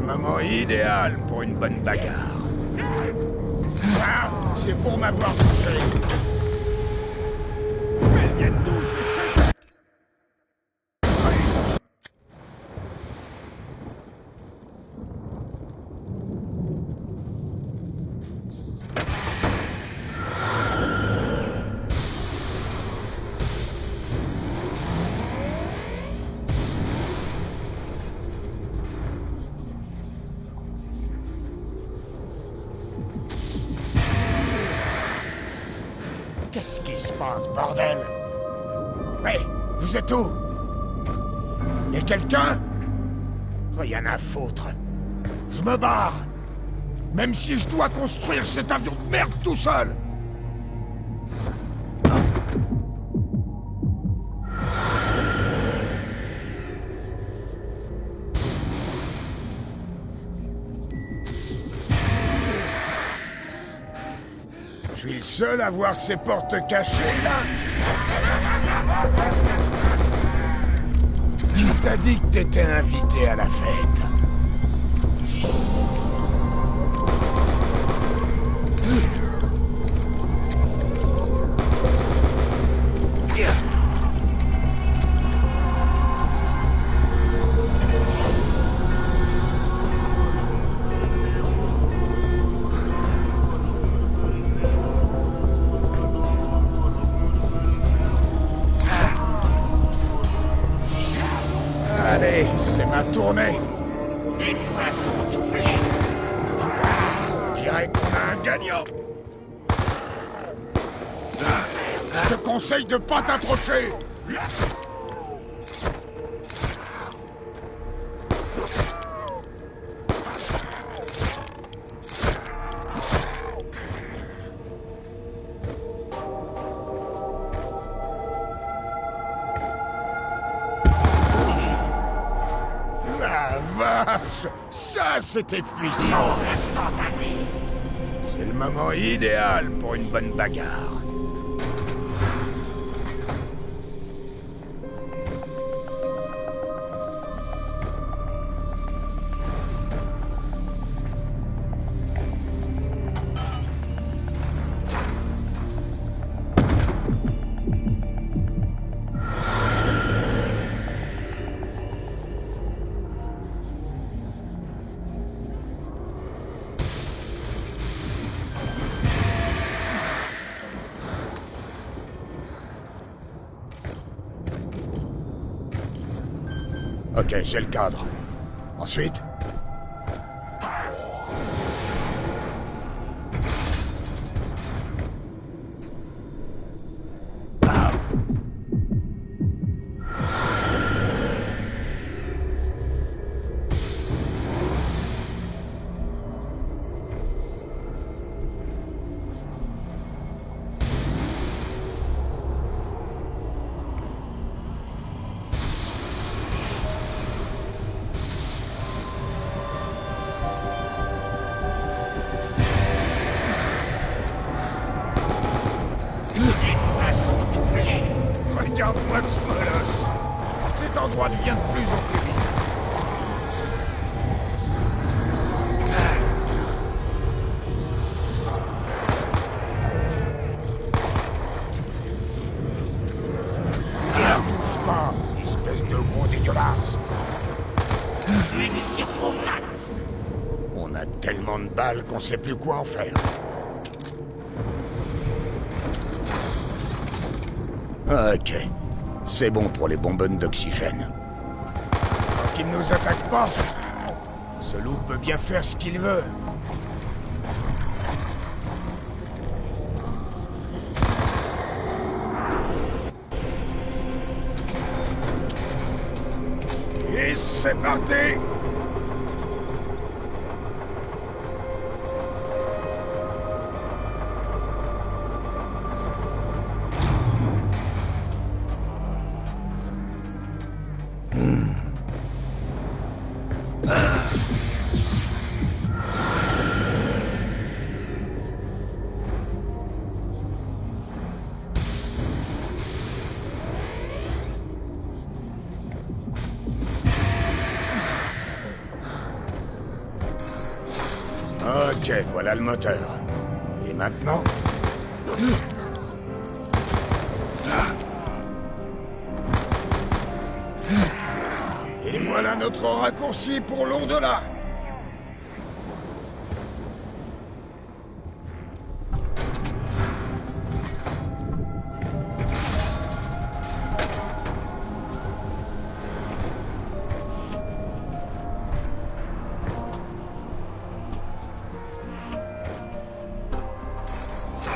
moment idéal pour une bonne bagarre. Ça, c'est pour m'avoir touché. Elles viennent d'où, ces choses? Qu'est-ce qui se passe, bordel? Mais, vous êtes où? Y'a quelqu'un? Rien à foutre. Je me barre. Même si je dois construire cet avion de merde tout seul. Je suis le seul à voir ces portes cachées, là. Qui t'a dit que t'étais invité à la fête? Allez, c'est ma tournée. Les poissons doublés. On dirait qu'on a un gagnant. Je te conseille de pas t'approcher. Vache, ça c'était puissant. C'est le moment idéal pour une bonne bagarre. Ok, j'ai le cadre. Ensuite... Regarde-moi ce molosse. Cet endroit devient de plus en plus vite. Touche pas, espèce de gros dégueulasse. On a tellement de balles qu'on sait plus quoi en faire. Ok. C'est bon pour les bonbonnes d'oxygène. Tant qu'il ne nous attaque pas, ce loup peut bien faire ce qu'il veut. Et c'est parti! Ok, voilà le moteur. Et maintenant... Et voilà notre raccourci pour l'au-delà.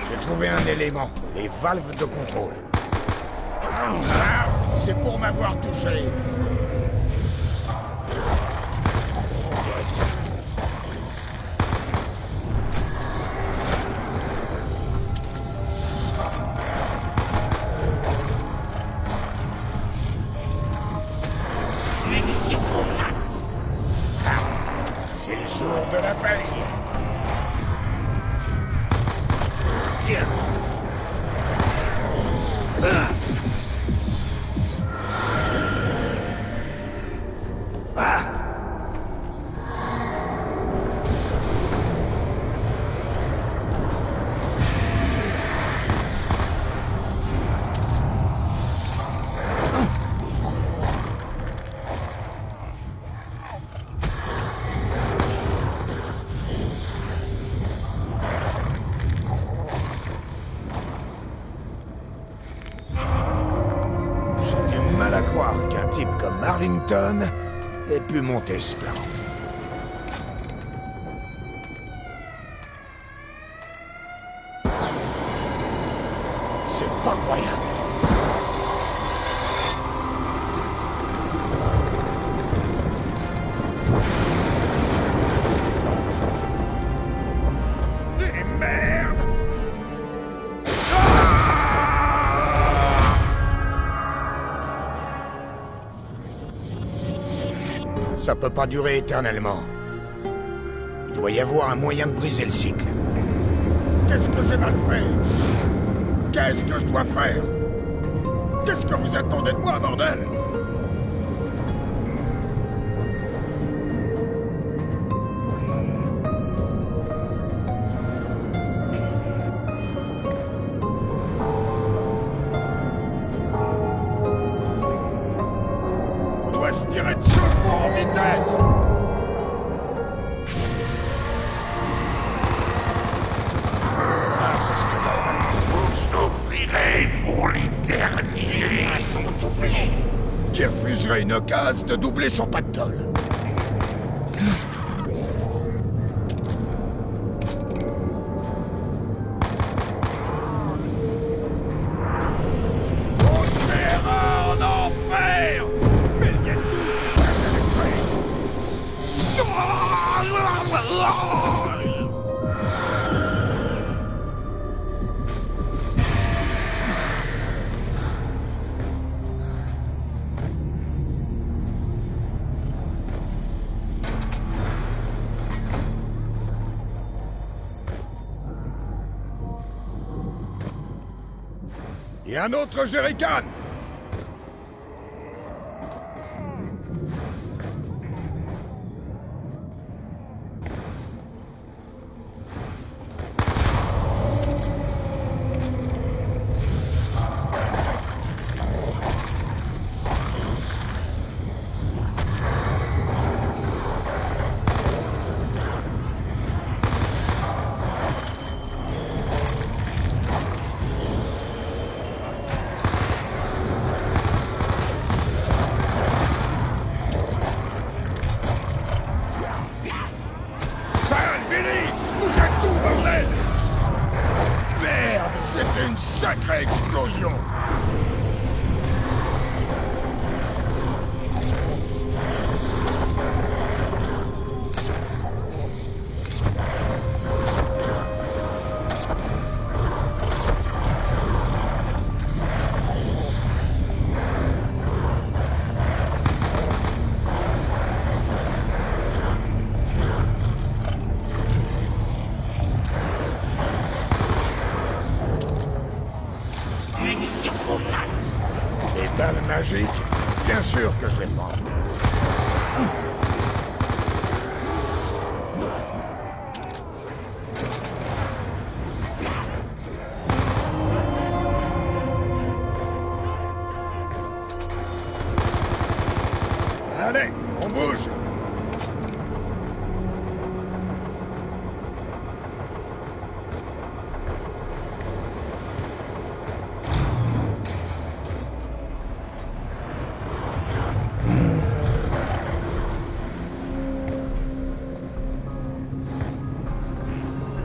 J'ai trouvé un élément, les valves de contrôle. Ah, c'est pour m'avoir touché. C'est le jour de la paye. Tiens. J'ai du mal à croire qu'un type comme Arlington ait pu monter ce plan. C'est pas croyable. Et merde! Ça peut pas durer éternellement. Il doit y avoir un moyen de briser le cycle. Qu'est-ce que j'ai mal fait? Qu'est-ce que je dois faire? Qu'est-ce que vous attendez de moi, bordel? On doit se tirer dessus en vitesse! Ah, c'est ce que ça va. J'offrirai pour les derniers à son doublé. Qui refuserait une occasion de doubler son pactole? On se verra en enfer! Mais il y a Et un autre jerrycan! C'était une sacrée explosion! Munitions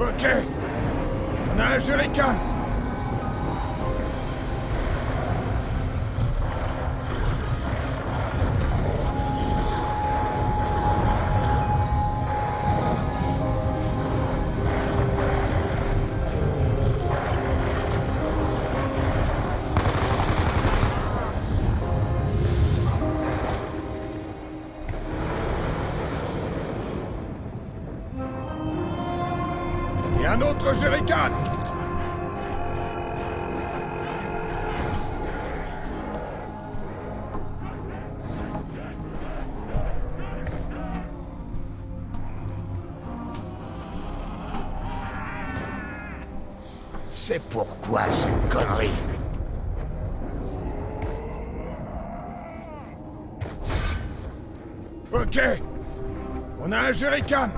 Ok. On a un jerrycan. Et un autre jerrycan. C'est pourquoi cette connerie. Ok. On a un jerrycan.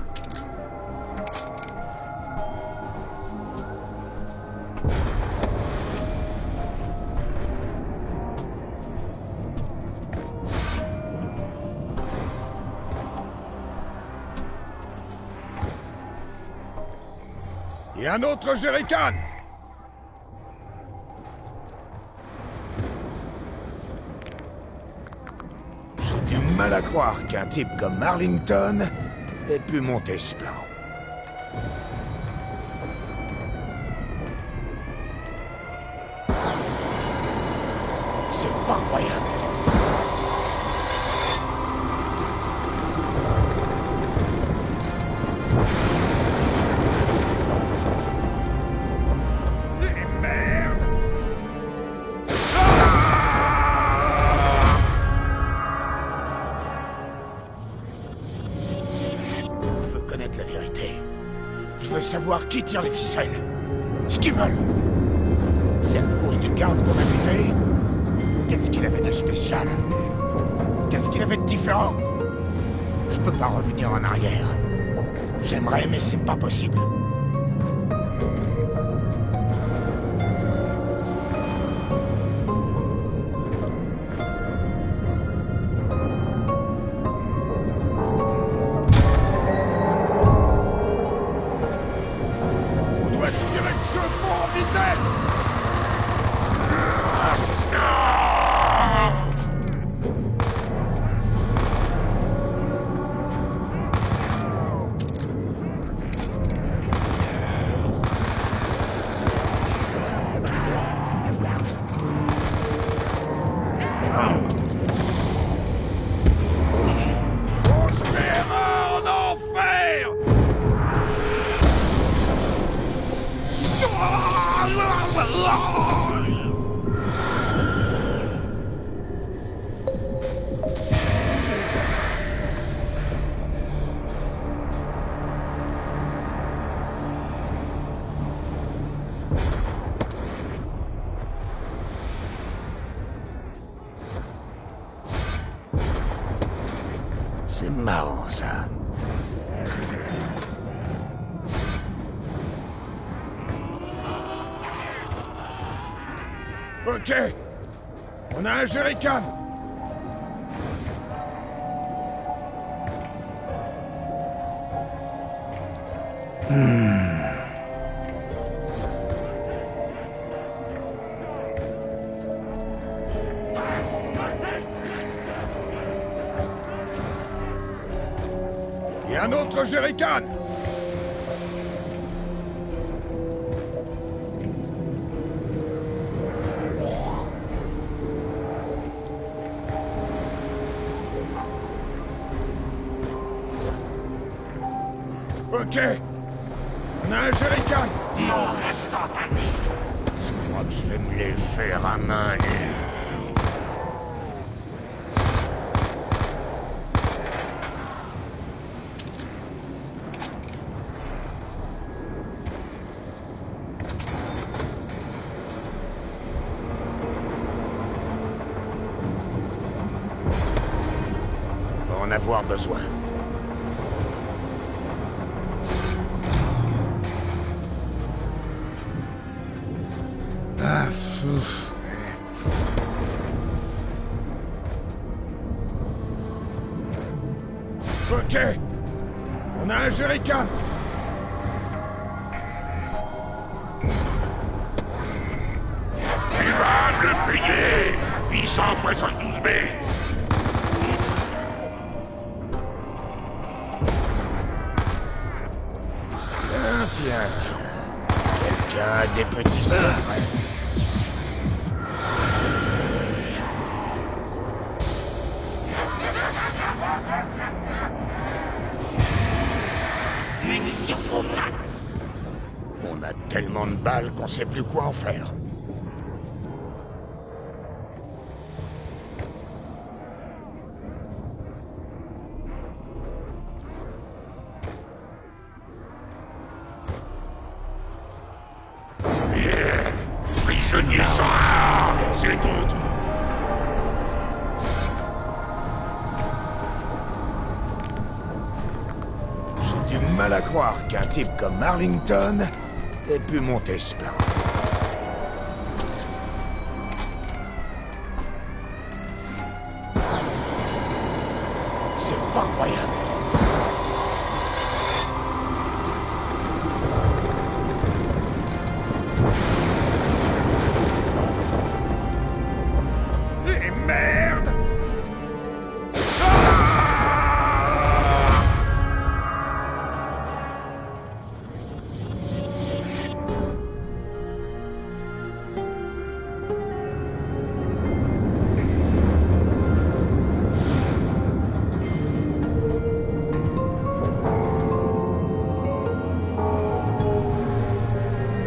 Et un autre jerrycan. J'ai du mal à croire qu'un type comme Arlington ait pu monter ce plan. C'est pas incroyable. La vérité. Je veux savoir qui tire les ficelles. Ce qu'ils veulent. C'est à cause du garde qu'on a buté? Qu'est-ce qu'il avait de spécial? Qu'est-ce qu'il avait de différent? Je peux pas revenir en arrière. J'aimerais, mais c'est pas possible. C'est marrant, ça. Ok. On a un jerrycan. Et un autre jerrycan. Ok. On a un jerrycan. Mon restant ami. Je crois que je vais me les faire à main nue. On va en avoir besoin. Ok. On a un jerrycan. Le payer 872 B. Tiens. Quelqu'un a des petits secrets. Munitions au max. On a tellement de balles qu'on sait plus quoi en faire. Prisonniers sans armes, c'est tout. J'ai du mal à croire qu'un type comme Arlington ait pu monter ce plan. C'est pas croyable. Et merde!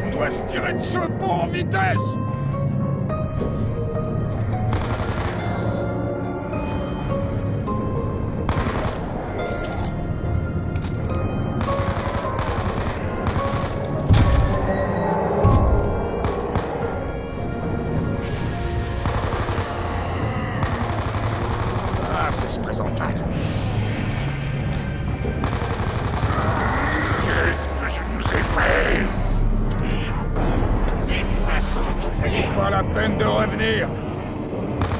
On doit se tirer de ce pont en vitesse! Ah, ça se présente mal. Qu'est-ce que je nous ai fait? Des poissons. Pas la peine de revenir.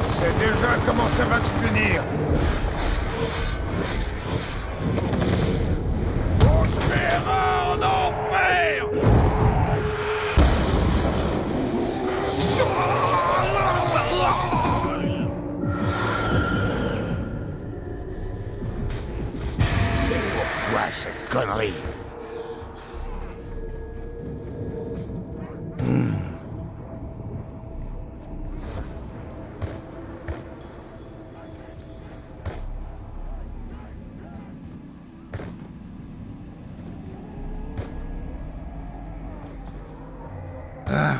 C'est déjà comment ça va se finir. On se verra en enfer! C'est pourquoi cette connerie? Ah,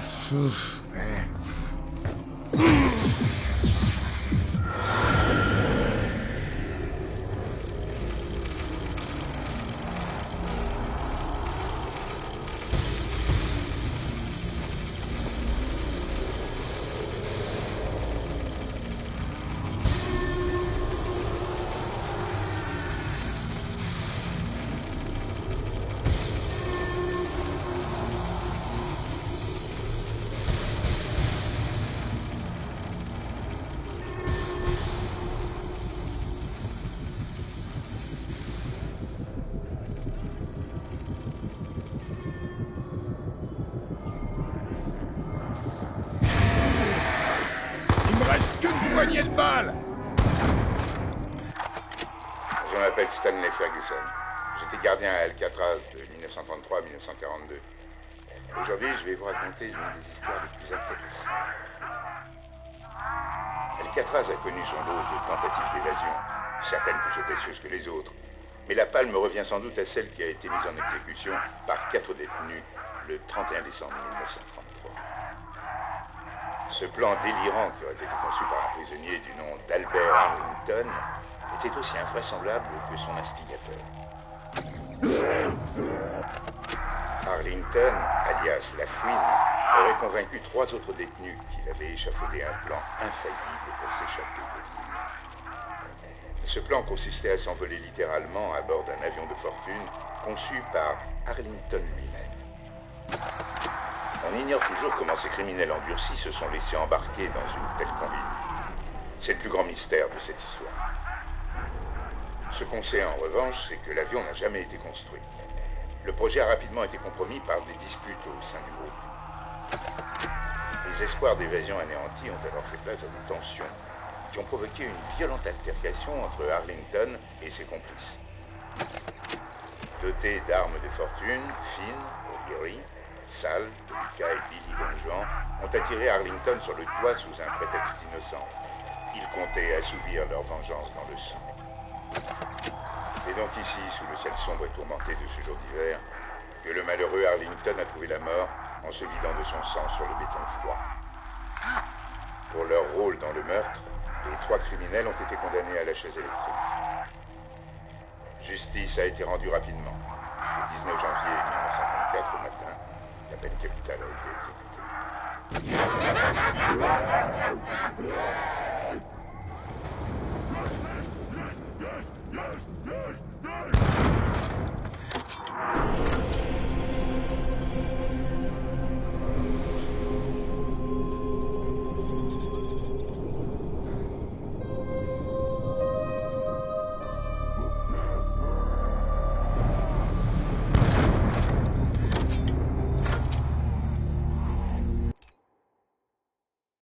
il me reste qu'une poignée de balles! Je m'appelle Stanley Ferguson. J'étais gardien à Alcatraz de 1933 à 1942. Aujourd'hui, je vais vous raconter une des histoires les plus intéressantes. Alcatraz a connu son lot de tentatives d'évasion, certaines plus audacieuses que les autres. Mais la palme revient sans doute à celle qui a été mise en exécution par 4 détenus le 31 décembre 1933. Ce plan délirant qui aurait été conçu par un prisonnier du nom d'Albert Arlington était aussi invraisemblable que son instigateur. Arlington, alias La Fouine, aurait convaincu 3 autres détenus qu'il avait échafaudé un plan infaillible pour s'échapper de l'île. Ce plan consistait à s'envoler littéralement à bord d'un avion de fortune conçu par Arlington lui-même. On ignore toujours comment ces criminels endurcis se sont laissés embarquer dans une telle combine. C'est le plus grand mystère de cette histoire. Ce qu'on sait en revanche, c'est que l'avion n'a jamais été construit. Le projet a rapidement été compromis par des disputes au sein du groupe. Les espoirs d'évasion anéantis ont alors fait place à des tensions qui ont provoqué une violente altercation entre Arlington et ses complices. Dotés d'armes de fortune, Finn, O'Leary, Sal, Lucas et Billy Donjuan ont attiré Arlington sur le toit sous un prétexte innocent. Ils comptaient assouvir leur vengeance dans le sang. Et donc ici, sous le ciel sombre et tourmenté de ce jour d'hiver, que le malheureux Arlington a trouvé la mort en se vidant de son sang sur le béton froid. Pour leur rôle dans le meurtre, les 3 criminels ont été condamnés à la chaise électrique. Justice a été rendue rapidement. Le 19 janvier 1954 au matin, la peine capitale a été exécutée.